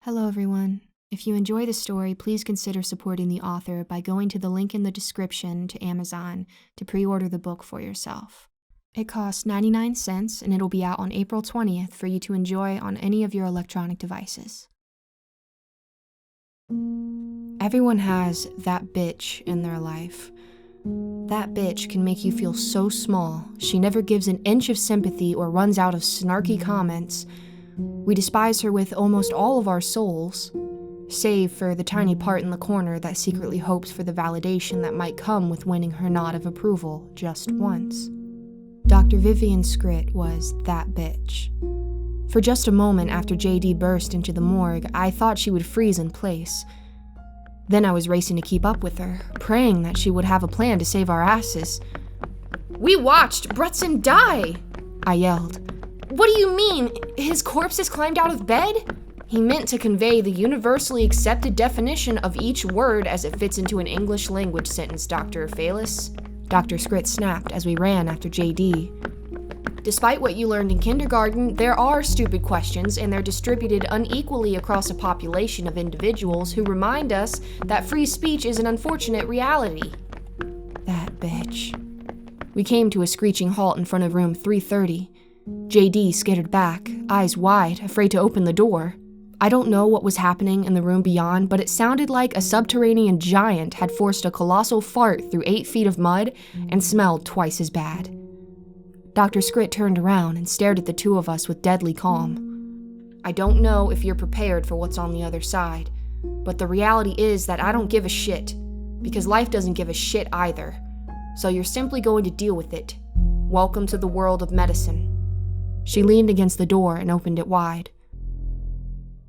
Hello everyone. If you enjoy the story, please consider supporting the author by going to the link in the description to Amazon to pre-order the book for yourself. It costs 99 cents and it'll be out on April 20th for you to enjoy on any of your electronic devices. Everyone has that bitch in their life. That bitch can make you feel so small, she never gives an inch of sympathy or runs out of snarky comments. We despise her with almost all of our souls, save for the tiny part in the corner that secretly hopes for the validation that might come with winning her nod of approval just once. Dr. Vivian Scrit was that bitch. For just a moment after JD burst into the morgue, I thought she would freeze in place. Then I was racing to keep up with her, praying that she would have a plan to save our asses. "We watched Brutson die!" I yelled. "What do you mean? His corpse has climbed out of bed?" He meant to convey the universally accepted definition of each word as it fits into an English language sentence, Dr. Phalis. Dr. Scrit snapped as we ran after JD. Despite what you learned in kindergarten, there are stupid questions, and they're distributed unequally across a population of individuals who remind us that free speech is an unfortunate reality. That bitch. We came to a screeching halt in front of room 330. JD skittered back, eyes wide, afraid to open the door. I don't know what was happening in the room beyond, but it sounded like a subterranean giant had forced a colossal fart through 8 feet of mud and smelled twice as bad. Dr. Scrit turned around and stared at the two of us with deadly calm. "I don't know if you're prepared for what's on the other side, but the reality is that I don't give a shit, because life doesn't give a shit either. So you're simply going to deal with it. Welcome to the world of medicine." She leaned against the door and opened it wide.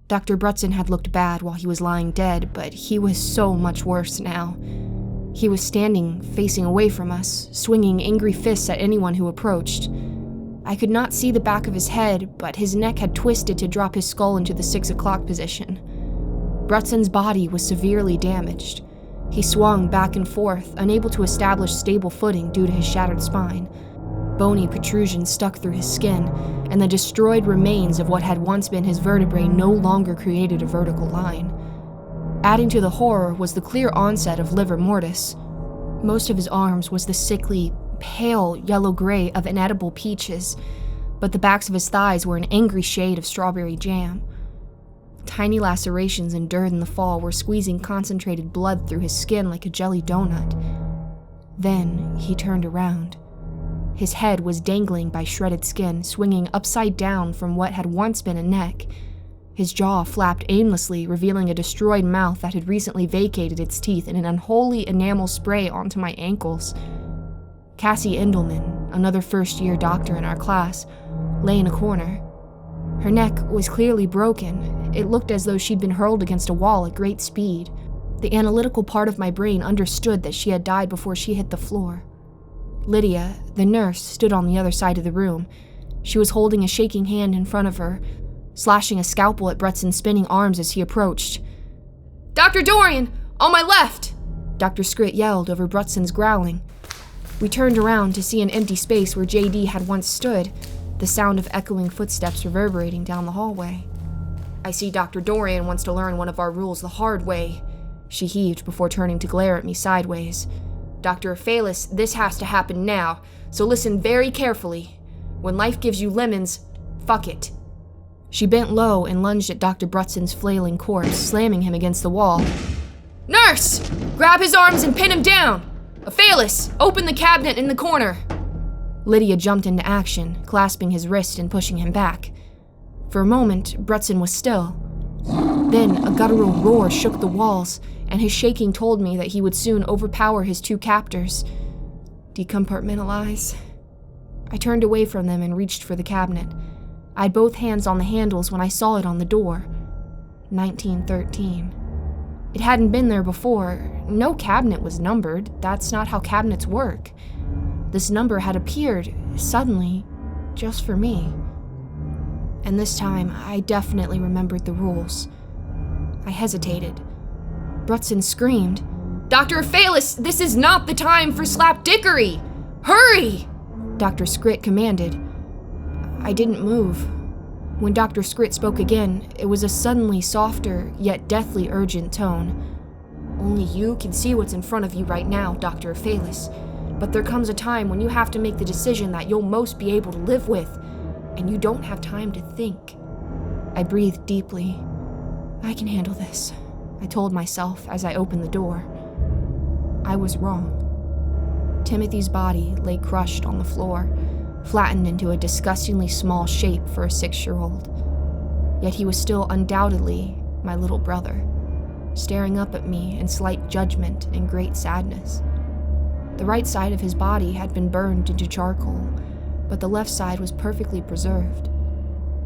Dr. Brutson had looked bad while he was lying dead, but he was so much worse now. He was standing, facing away from us, swinging angry fists at anyone who approached. I could not see the back of his head, but his neck had twisted to drop his skull into the 6 o'clock position. Brutson's body was severely damaged. He swung back and forth, unable to establish stable footing due to his shattered spine. Bony protrusions stuck through his skin, and the destroyed remains of what had once been his vertebrae no longer created a vertical line. Adding to the horror was the clear onset of livor mortis. Most of his arms was the sickly, pale yellow-gray of inedible peaches, but the backs of his thighs were an angry shade of strawberry jam. Tiny lacerations endured in the fall were squeezing concentrated blood through his skin like a jelly donut. Then he turned around. His head was dangling by shredded skin, swinging upside down from what had once been a neck. His jaw flapped aimlessly, revealing a destroyed mouth that had recently vacated its teeth in an unholy enamel spray onto my ankles. Cassie Endelman, another first-year doctor in our class, lay in a corner. Her neck was clearly broken. It looked as though she'd been hurled against a wall at great speed. The analytical part of my brain understood that she had died before she hit the floor. Lydia, the nurse, stood on the other side of the room. She was holding a shaking hand in front of her, slashing a scalpel at Brutson's spinning arms as he approached. "Dr. Dorian, on my left!" Dr. Scrit yelled over Brutson's growling. We turned around to see an empty space where JD had once stood, the sound of echoing footsteps reverberating down the hallway. "I see Dr. Dorian wants to learn one of our rules the hard way," she heaved before turning to glare at me sideways. "Dr. Phalis, this has to happen now, so listen very carefully. When life gives you lemons, fuck it." She bent low and lunged at Dr. Brutson's flailing corpse, slamming him against the wall. "Nurse! Grab his arms and pin him down! Phalis, open the cabinet in the corner!" Lydia jumped into action, clasping his wrist and pushing him back. For a moment, Brutson was still. Then a guttural roar shook the walls, and his shaking told me that he would soon overpower his two captors. Decompartmentalize. I turned away from them and reached for the cabinet. I had both hands on the handles when I saw it on the door. 1913. It hadn't been there before. No cabinet was numbered. That's not how cabinets work. This number had appeared, suddenly, just for me. And this time, I definitely remembered the rules. I hesitated. Brutson screamed, "Dr. Phalis, this is not the time for slapdickery! Hurry!" Dr. Scrit commanded. I didn't move. When Dr. Scrit spoke again, it was a suddenly softer, yet deathly urgent tone. "Only you can see what's in front of you right now, Dr. Phalis. But there comes a time when you have to make the decision that you'll most be able to live with, and you don't have time to think." I breathed deeply. "I can handle this," I told myself as I opened the door. I was wrong. Timothy's body lay crushed on the floor, flattened into a disgustingly small shape for a 6-year-old. Yet he was still undoubtedly my little brother, staring up at me in slight judgment and great sadness. The right side of his body had been burned into charcoal, but the left side was perfectly preserved.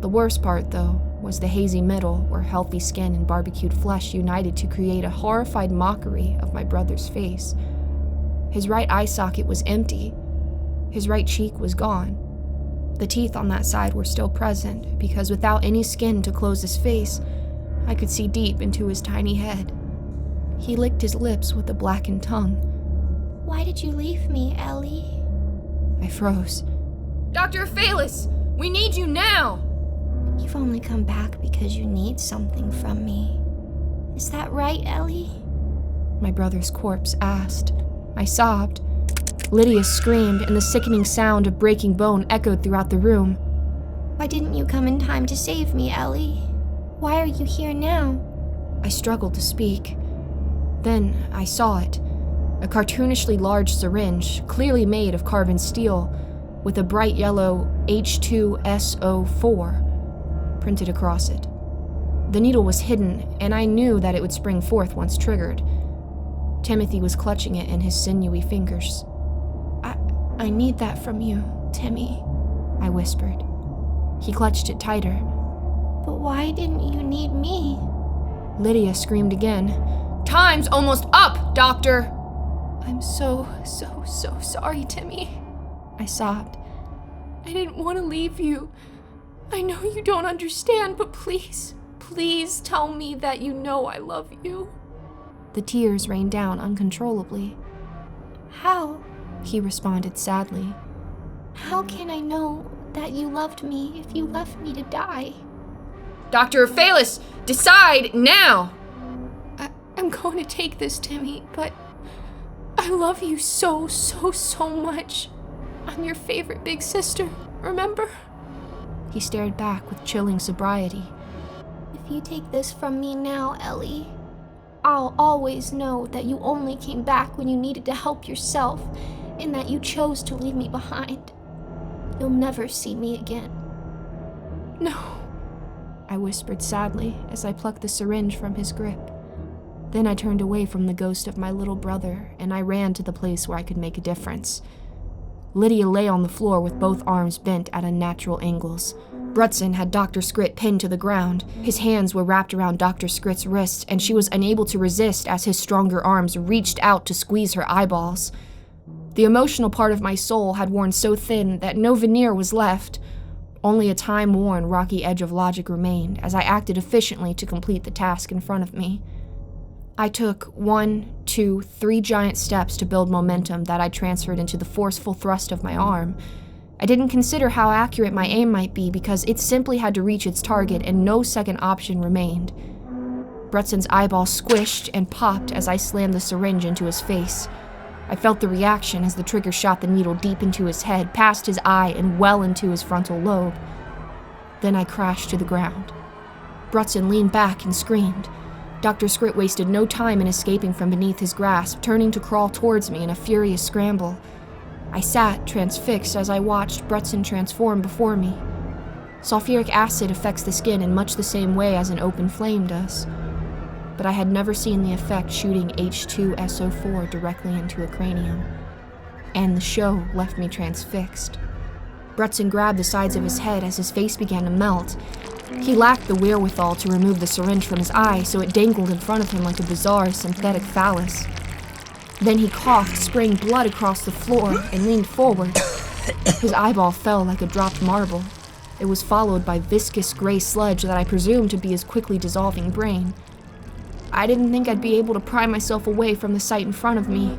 The worst part, though, was the hazy middle where healthy skin and barbecued flesh united to create a horrified mockery of my brother's face. His right eye socket was empty. His right cheek was gone. The teeth on that side were still present, because without any skin to close his face, I could see deep into his tiny head. He licked his lips with a blackened tongue. "Why did you leave me, Ellie?" I froze. "Dr. Phalis, we need you now!" "You've only come back because you need something from me. Is that right, Ellie?" My brother's corpse asked. I sobbed. Lydia screamed, and the sickening sound of breaking bone echoed throughout the room. "Why didn't you come in time to save me, Ellie? Why are you here now?" I struggled to speak. Then I saw it. A cartoonishly large syringe, clearly made of carbon steel, with a bright yellow H2SO4 printed across it. The needle was hidden, and I knew that it would spring forth once triggered. Timothy was clutching it in his sinewy fingers. I need that from you, Timmy," I whispered. He clutched it tighter. "But why didn't you need me?" Lydia screamed again. "Time's almost up, Doctor!" "I'm so sorry, Timmy," I sobbed. "I didn't want to leave you. I know you don't understand, but please tell me that you know I love you." The tears rained down uncontrollably. "How? He responded sadly. How can I know that you loved me if you left me to die?" "Dr. Phalis, decide now!" I'm going to take this, Timmy, but I love you so much. I'm your favorite big sister, remember?" He stared back with chilling sobriety. "If you take this from me now, Ellie, I'll always know that you only came back when you needed to help yourself, and that you chose to leave me behind. You'll never see me again." "No," I whispered sadly as I plucked the syringe from his grip. Then I turned away from the ghost of my little brother, and I ran to the place where I could make a difference. Lydia lay on the floor with both arms bent at unnatural angles. Brutson had Dr. Scrit pinned to the ground. His hands were wrapped around Dr. Scrit's wrists, and she was unable to resist as his stronger arms reached out to squeeze her eyeballs. The emotional part of my soul had worn so thin that no veneer was left. Only a time-worn, rocky edge of logic remained as I acted efficiently to complete the task in front of me. I took 1, 2, 3 giant steps to build momentum that I transferred into the forceful thrust of my arm. I didn't consider how accurate my aim might be because it simply had to reach its target and no second option remained. Brutson's eyeball squished and popped as I slammed the syringe into his face. I felt the reaction as the trigger shot the needle deep into his head, past his eye, and well into his frontal lobe. Then I crashed to the ground. Brutson leaned back and screamed. Dr. Scrit wasted no time in escaping from beneath his grasp, turning to crawl towards me in a furious scramble. I sat, transfixed, as I watched Brutson transform before me. Sulfuric acid affects the skin in much the same way as an open flame does. But I had never seen the effect shooting H2SO4 directly into a cranium. And the show left me transfixed. Brutson grabbed the sides of his head as his face began to melt. He lacked the wherewithal to remove the syringe from his eye, so it dangled in front of him like a bizarre synthetic phallus. Then he coughed, spraying blood across the floor, and leaned forward. His eyeball fell like a dropped marble. It was followed by viscous gray sludge that I presumed to be his quickly dissolving brain. I didn't think I'd be able to pry myself away from the sight in front of me.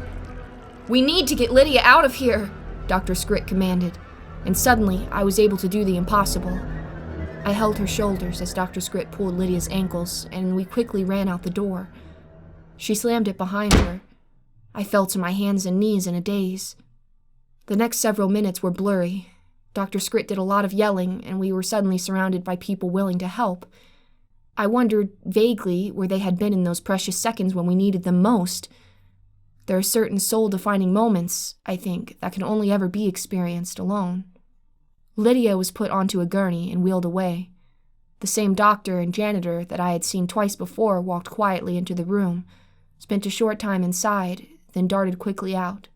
"We need to get Lydia out of here," Dr. Scrit commanded, and suddenly I was able to do the impossible. I held her shoulders as Dr. Scritt pulled Lydia's ankles, and we quickly ran out the door. She slammed it behind her. I fell to my hands and knees in a daze. The next several minutes were blurry. Dr. Scritt did a lot of yelling, and we were suddenly surrounded by people willing to help. I wondered vaguely where they had been in those precious seconds when we needed them most. There are certain soul-defining moments, I think, that can only ever be experienced alone. Lydia was put onto a gurney and wheeled away. The same doctor and janitor that I had seen twice before walked quietly into the room, spent a short time inside, then darted quickly out.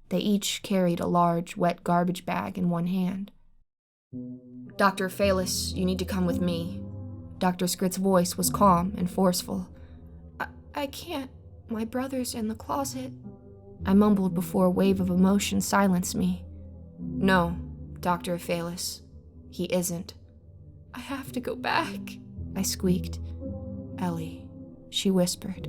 They each carried a large, wet garbage bag in one hand. "Dr. Phalis, you need to come with me." Dr. Scritt's voice was calm and forceful. I can't. My brother's in the closet." I mumbled before a wave of emotion silenced me. "No, Dr. Phalis, he isn't." "I have to go back," I squeaked. "Ellie," she whispered.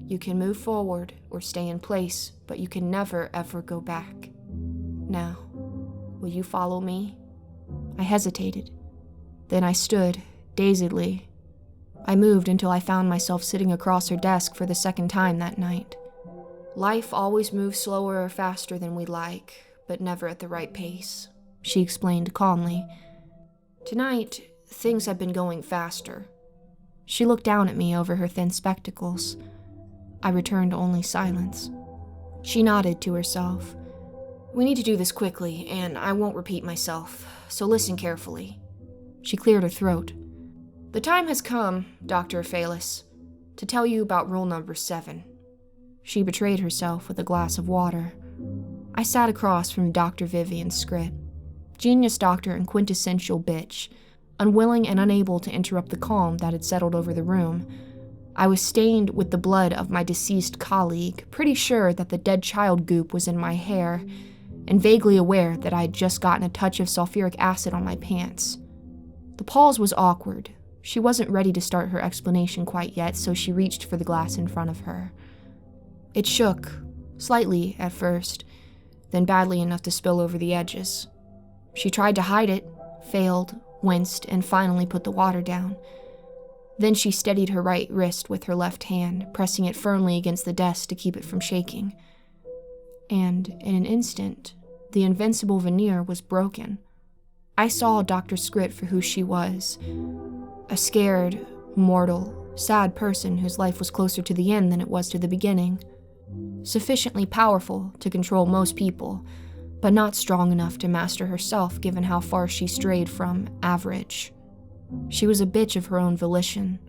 "You can move forward or stay in place, but you can never, ever go back. Now, will you follow me?" I hesitated. Then I stood, dazedly. I moved until I found myself sitting across her desk for the second time that night. "Life always moves slower or faster than we like, but never at the right pace," she explained calmly. "Tonight, things have been going faster." She looked down at me over her thin spectacles. I returned only silence. She nodded to herself. "We need to do this quickly, and I won't repeat myself, so listen carefully." She cleared her throat. "The time has come, Dr. Phalis, to tell you about rule number 7. She betrayed herself with a glass of water. I sat across from Dr. Vivian Scritt, genius doctor and quintessential bitch, unwilling and unable to interrupt the calm that had settled over the room. I was stained with the blood of my deceased colleague, pretty sure that the dead child goop was in my hair, and vaguely aware that I had just gotten a touch of sulfuric acid on my pants. The pause was awkward. She wasn't ready to start her explanation quite yet, so she reached for the glass in front of her. It shook, slightly at first, then badly enough to spill over the edges. She tried to hide it, failed, winced, and finally put the water down. Then she steadied her right wrist with her left hand, pressing it firmly against the desk to keep it from shaking. And in an instant, the invincible veneer was broken. I saw Dr. Scritt for who she was. A scared, mortal, sad person whose life was closer to the end than it was to the beginning. Sufficiently powerful to control most people, but not strong enough to master herself given how far she strayed from average. She was a bitch of her own volition,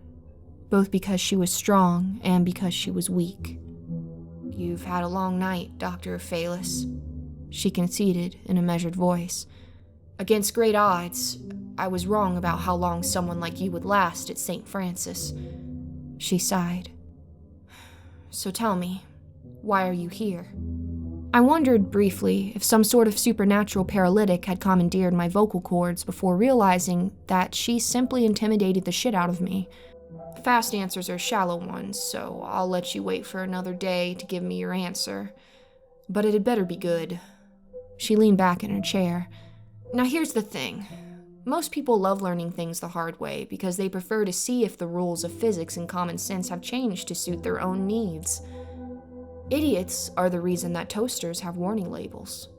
both because she was strong and because she was weak. "You've had a long night, Dr. Phalis," she conceded in a measured voice. "Against great odds, I was wrong about how long someone like you would last at St. Francis." She sighed. "So tell me, why are you here?" I wondered briefly if some sort of supernatural paralytic had commandeered my vocal cords before realizing that she simply intimidated the shit out of me. Fast answers are shallow ones, so I'll let you wait for another day to give me your answer. But it had better be good. She leaned back in her chair. "Now here's the thing. Most people love learning things the hard way because they prefer to see if the rules of physics and common sense have changed to suit their own needs. Idiots are the reason that toasters have warning labels."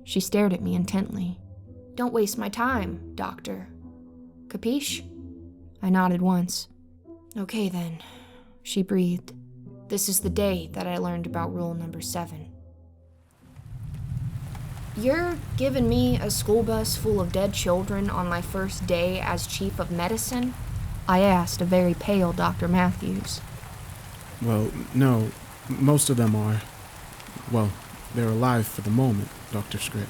She stared at me intently. "Don't waste my time, doctor. Capiche?" I nodded once. "Okay then," she breathed. "This is the day that I learned about rule number 7. You're giving me a school bus full of dead children on my first day as chief of medicine?" I asked a very pale Dr. Matthews. "Well, no. Most of them are. Well, they're alive for the moment, Dr. Scritt."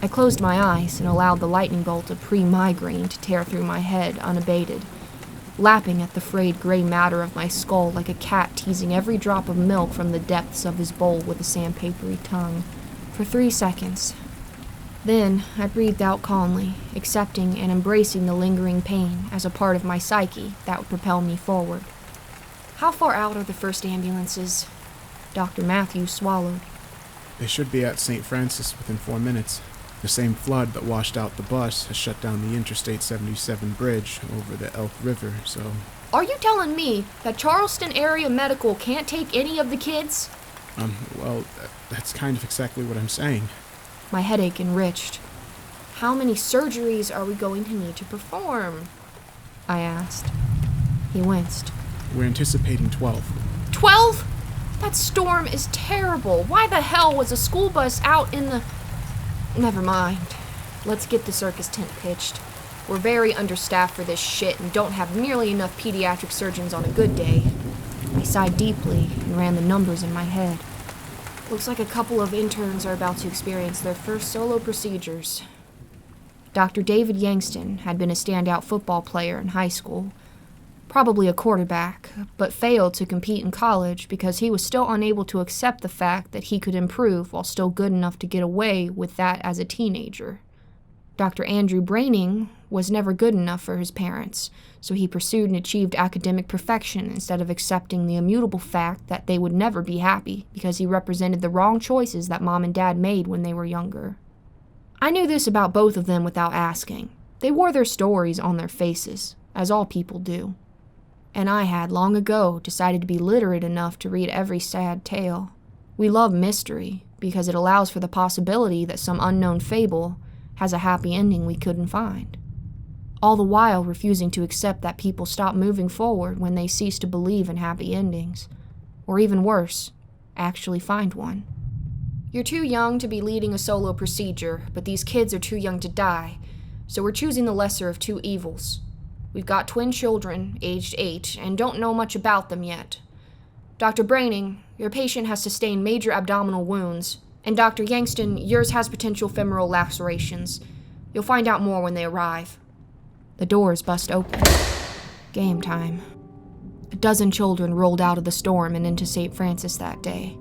I closed my eyes and allowed the lightning bolt of pre-migraine to tear through my head unabated, lapping at the frayed gray matter of my skull like a cat teasing every drop of milk from the depths of his bowl with a sandpapery tongue. For 3 seconds. Then I breathed out calmly, accepting and embracing the lingering pain as a part of my psyche that would propel me forward. "How far out are the first ambulances?" Dr. Matthews swallowed. "They should be at St. Francis within 4 minutes." The same flood that washed out the bus has shut down the Interstate 77 bridge over the Elk River, so... Are you telling me that Charleston Area Medical can't take any of the kids? Well, that's kind of exactly what I'm saying. My headache enriched. How many surgeries are we going to need to perform? I asked. He winced. We're anticipating 12. 12? That storm is terrible. Why the hell was a school bus out in the... Never mind. Let's get the circus tent pitched. We're very understaffed for this shit and don't have nearly enough pediatric surgeons on a good day. I sighed deeply and ran the numbers in my head. Looks like a couple of interns are about to experience their first solo procedures. Dr. David Yangston had been a standout football player in high school, probably a quarterback, but failed to compete in college because he was still unable to accept the fact that he could improve while still good enough to get away with that as a teenager. Dr. Andrew Braining was never good enough for his parents, so he pursued and achieved academic perfection instead of accepting the immutable fact that they would never be happy because he represented the wrong choices that mom and dad made when they were younger. I knew this about both of them without asking. They wore their stories on their faces, as all people do. And I had long ago decided to be literate enough to read every sad tale. We love mystery because it allows for the possibility that some unknown fable has a happy ending we couldn't find. All the while refusing to accept that people stop moving forward when they cease to believe in happy endings. Or even worse, actually find one. You're too young to be leading a solo procedure, but these kids are too young to die, so we're choosing the lesser of two evils. We've got twin children, aged 8, and don't know much about them yet. Dr. Braining, your patient has sustained major abdominal wounds, and Dr. Yangston, yours has potential femoral lacerations. You'll find out more when they arrive. The doors bust open. Game time. A dozen children rolled out of the storm and into St. Francis that day.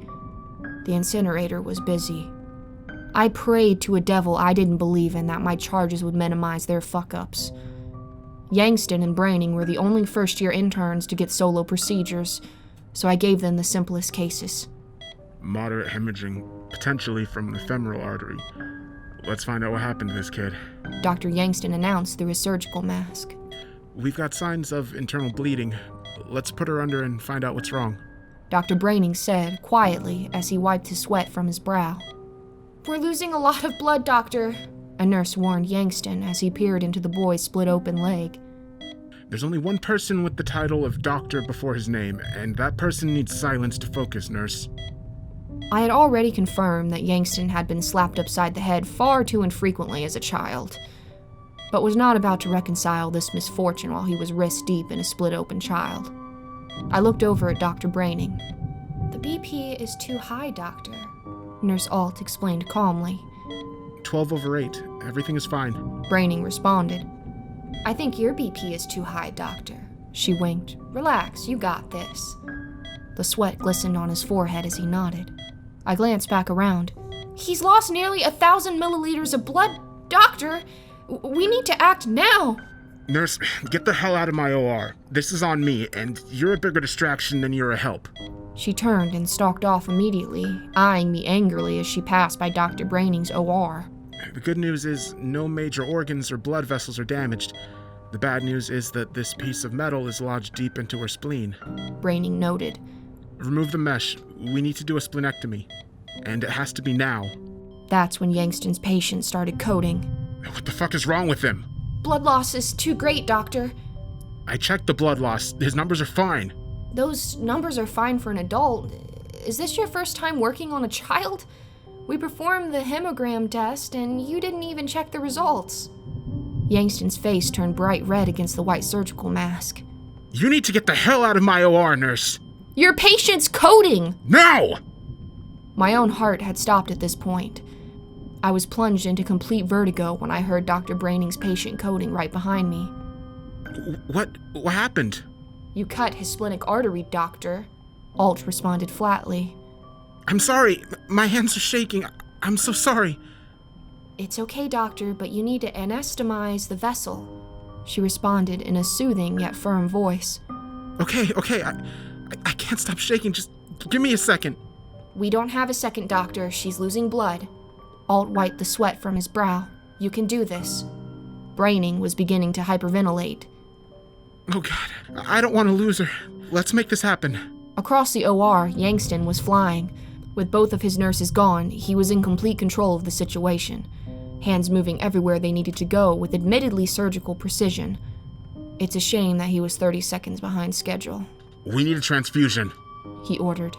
The incinerator was busy. I prayed to a devil I didn't believe in that my charges would minimize their fuck-ups. Yangston and Braining were the only first-year interns to get solo procedures, so I gave them the simplest cases. Moderate hemorrhaging, potentially from the femoral artery. Let's find out what happened to this kid. Dr. Yangston announced through his surgical mask. We've got signs of internal bleeding. Let's put her under and find out what's wrong. Dr. Braining said, quietly, as he wiped his sweat from his brow. We're losing a lot of blood, Doctor, a nurse warned Yangston as he peered into the boy's split-open leg. There's only one person with the title of doctor before his name, and that person needs silence to focus, nurse. I had already confirmed that Yangston had been slapped upside the head far too infrequently as a child, but was not about to reconcile this misfortune while he was wrist-deep in a split-open child. I looked over at Dr. Braining. The BP is too high, Doctor, Nurse Alt explained calmly. 12/8. Everything is fine. Braining responded. I think your BP is too high, Doctor. She winked. Relax, you got this. The sweat glistened on his forehead as he nodded. I glanced back around. He's lost nearly 1,000 milliliters of blood, Doctor. We need to act now. Nurse, get the hell out of my OR. This is on me, and you're a bigger distraction than you're a help. She turned and stalked off immediately, eyeing me angrily as she passed by Dr. Braining's OR. The good news is no major organs or blood vessels are damaged. The bad news is that this piece of metal is lodged deep into her spleen. Braining noted. Remove the mesh. We need to do a splenectomy. And it has to be now. That's when Yangston's patient started coding. What the fuck is wrong with him? Blood loss is too great, Doctor. I checked the blood loss. His numbers are fine. Those numbers are fine for an adult. Is this your first time working on a child? We performed the hemogram test, and you didn't even check the results. Yangston's face turned bright red against the white surgical mask. You need to get the hell out of my OR, nurse. Your patient's coding! No! My own heart had stopped at this point. I was plunged into complete vertigo when I heard Dr. Braining's patient coding right behind me. What happened? You cut his splenic artery, Doctor. Alt responded flatly. I'm sorry. My hands are shaking. I'm so sorry. It's okay, Doctor, but you need to anatomize the vessel, she responded in a soothing yet firm voice. Okay. I can't stop shaking. Just give me a second. We don't have a second, Doctor. She's losing blood. Alt wiped the sweat from his brow. "You can do this." Braining was beginning to hyperventilate. Oh God, I don't want to lose her. Let's make this happen. Across the OR, Yangston was flying. With both of his nurses gone, he was in complete control of the situation, hands moving everywhere they needed to go with admittedly surgical precision. It's a shame that he was 30 seconds behind schedule. We need a transfusion, he ordered.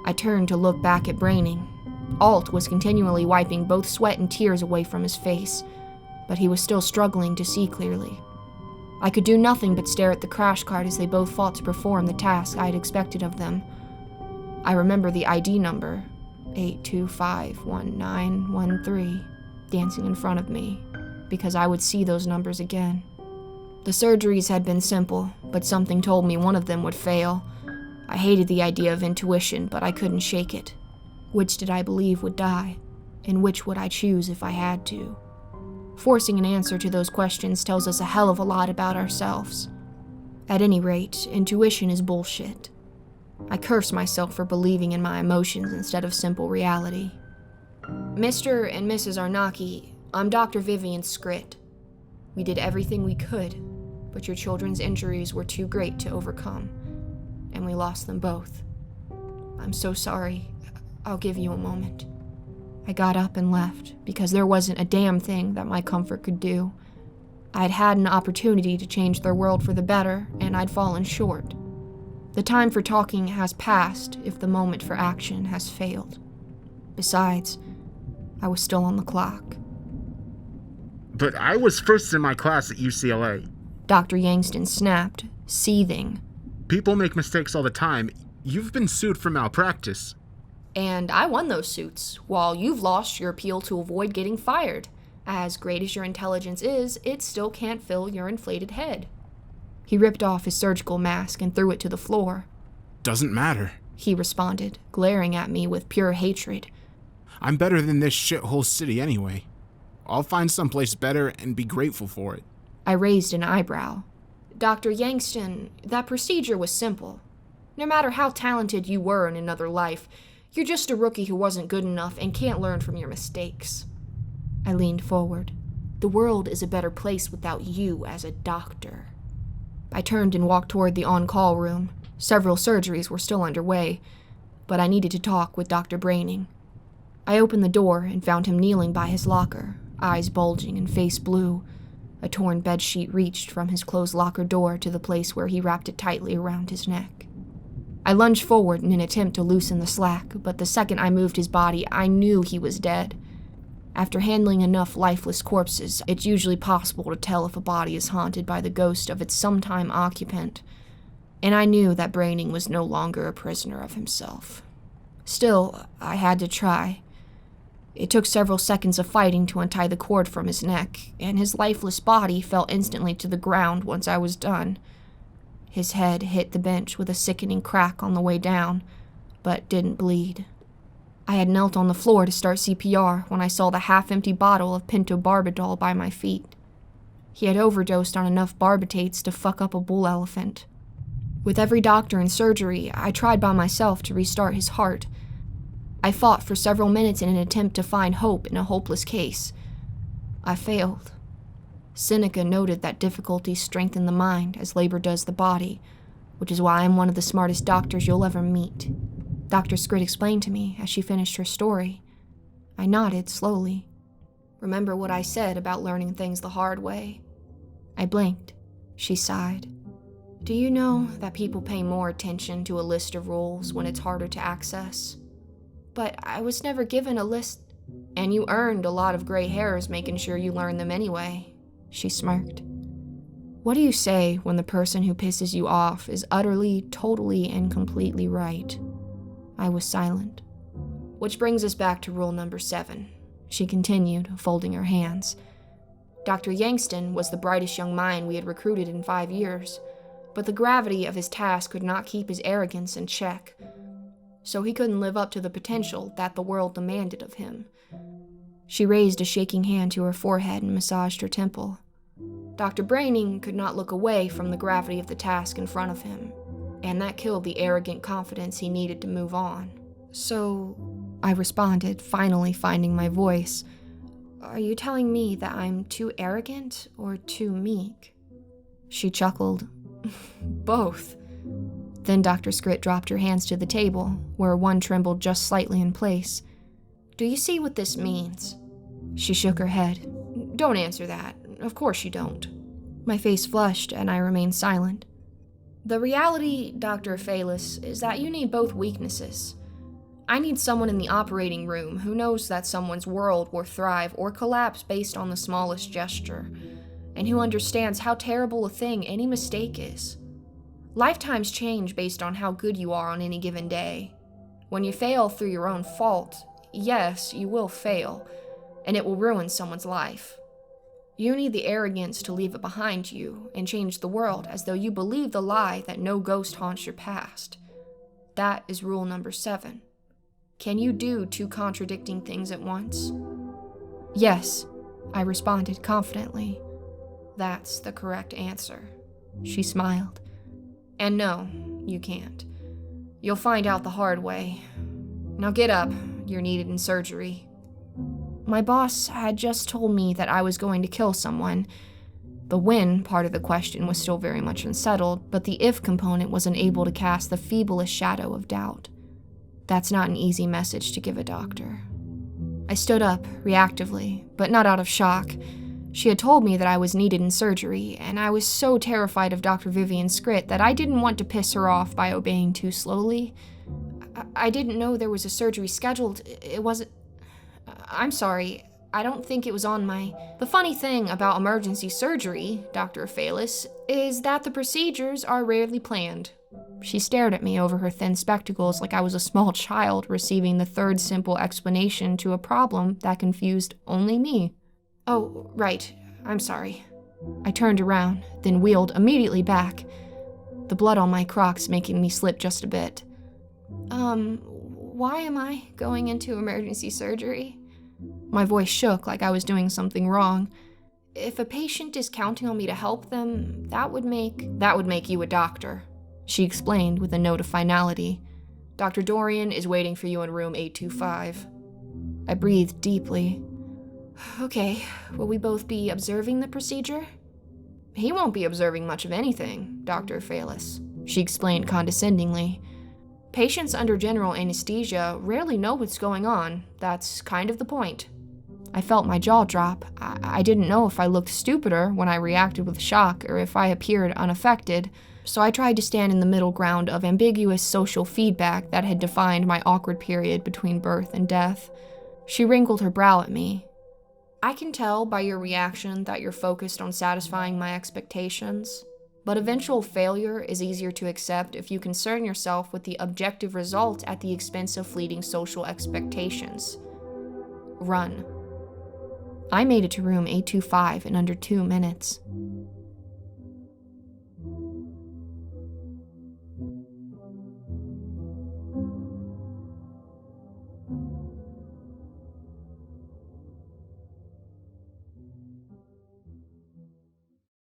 I turned to look back at Braining. Alt was continually wiping both sweat and tears away from his face, but he was still struggling to see clearly. I could do nothing but stare at the crash cart as they both fought to perform the task I had expected of them. I remember the ID number, 8251913, dancing in front of me, because I would see those numbers again. The surgeries had been simple, but something told me one of them would fail. I hated the idea of intuition, but I couldn't shake it. Which did I believe would die, and which would I choose if I had to? Forcing an answer to those questions tells us a hell of a lot about ourselves. At any rate, intuition is bullshit. I curse myself for believing in my emotions instead of simple reality. Mr. and Mrs. Arnaki, I'm Dr. Vivian Scritt. We did everything we could, but your children's injuries were too great to overcome, and we lost them both. I'm so sorry. I'll give you a moment. I got up and left, because there wasn't a damn thing that my comfort could do. I'd had an opportunity to change their world for the better, and I'd fallen short. The time for talking has passed if the moment for action has failed. Besides, I was still on the clock. But I was first in my class at UCLA. Dr. Yangston snapped, seething. People make mistakes all the time. You've been sued for malpractice. And I won those suits, while you've lost your appeal to avoid getting fired. As great as your intelligence is, it still can't fill your inflated head. He ripped off his surgical mask and threw it to the floor. Doesn't matter, he responded, glaring at me with pure hatred. I'm better than this shithole city anyway. I'll find someplace better and be grateful for it. I raised an eyebrow. Dr. Yangston, that procedure was simple. No matter how talented you were in another life, you're just a rookie who wasn't good enough and can't learn from your mistakes. I leaned forward. The world is a better place without you as a doctor. I turned and walked toward the on-call room. Several surgeries were still underway, but I needed to talk with Dr. Braining. I opened the door and found him kneeling by his locker, eyes bulging and face blue. A torn bedsheet reached from his closed locker door to the place where he wrapped it tightly around his neck. I lunged forward in an attempt to loosen the slack, but the second I moved his body, I knew he was dead. After handling enough lifeless corpses, it's usually possible to tell if a body is haunted by the ghost of its sometime occupant, and I knew that Braining was no longer a prisoner of himself. Still, I had to try. It took several seconds of fighting to untie the cord from his neck, and his lifeless body fell instantly to the ground once I was done. His head hit the bench with a sickening crack on the way down, but didn't bleed. I had knelt on the floor to start CPR when I saw the half-empty bottle of pentobarbital by my feet. He had overdosed on enough barbitates to fuck up a bull elephant. With every doctor and surgery, I tried by myself to restart his heart. I fought for several minutes in an attempt to find hope in a hopeless case. I failed. Seneca noted that difficulties strengthen the mind as labor does the body, which is why I'm one of the smartest doctors you'll ever meet. Dr. Scritt explained to me as she finished her story. I nodded slowly. Remember what I said about learning things the hard way? I blinked. She sighed. Do you know that people pay more attention to a list of rules when it's harder to access? But I was never given a list, and you earned a lot of gray hairs making sure you learned them anyway, she smirked. What do you say when the person who pisses you off is utterly, totally, and completely right? I was silent. Which brings us back to rule number 7, she continued, folding her hands. Dr. Yangston was the brightest young mind we had recruited in 5 years, but the gravity of his task could not keep his arrogance in check, so he couldn't live up to the potential that the world demanded of him. She raised a shaking hand to her forehead and massaged her temple. Dr. Braining could not look away from the gravity of the task in front of him, and that killed the arrogant confidence he needed to move on. So, I responded, finally finding my voice. Are you telling me that I'm too arrogant or too meek? She chuckled. Both. Then Dr. Scrit dropped her hands to the table, where one trembled just slightly in place. Do you see what this means? She shook her head. Don't answer that. Of course you don't. My face flushed, and I remained silent. The reality, Dr. Phalis, is that you need both weaknesses. I need someone in the operating room who knows that someone's world will thrive or collapse based on the smallest gesture, and who understands how terrible a thing any mistake is. Lifetimes change based on how good you are on any given day. When you fail through your own fault, yes, you will fail, and it will ruin someone's life. You need the arrogance to leave it behind you and change the world as though you believe the lie that no ghost haunts your past. That is rule number 7. Can you do 2 contradicting things at once? Yes, I responded confidently. That's the correct answer. She smiled. And no, you can't. You'll find out the hard way. Now get up, you're needed in surgery. My boss had just told me that I was going to kill someone. The when part of the question was still very much unsettled, but the if component was unable to cast the feeblest shadow of doubt. That's not an easy message to give a doctor. I stood up, reactively, but not out of shock. She had told me that I was needed in surgery, and I was so terrified of Dr. Vivian Scrit that I didn't want to piss her off by obeying too slowly. I didn't know there was a surgery scheduled. It wasn't... I'm sorry. I don't think it was on my... The funny thing about emergency surgery, Dr. Phalis, is that the procedures are rarely planned. She stared at me over her thin spectacles like I was a small child receiving the 3rd simple explanation to a problem that confused only me. Oh, right. I'm sorry. I turned around, then wheeled immediately back, the blood on my Crocs making me slip just a bit. Why am I going into emergency surgery? My voice shook like I was doing something wrong. If a patient is counting on me to help them, that would make you a doctor, she explained with a note of finality. Dr. Dorian is waiting for you in room 825. I breathed deeply. Okay, will we both be observing the procedure? He won't be observing much of anything, Dr. Phalis, she explained condescendingly. Patients under general anesthesia rarely know what's going on. That's kind of the point. I felt my jaw drop. I didn't know if I looked stupider when I reacted with shock or if I appeared unaffected, so I tried to stand in the middle ground of ambiguous social feedback that had defined my awkward period between birth and death. She wrinkled her brow at me. I can tell by your reaction that you're focused on satisfying my expectations, but eventual failure is easier to accept if you concern yourself with the objective result at the expense of fleeting social expectations. Run. I made it to room 825 in under 2 minutes.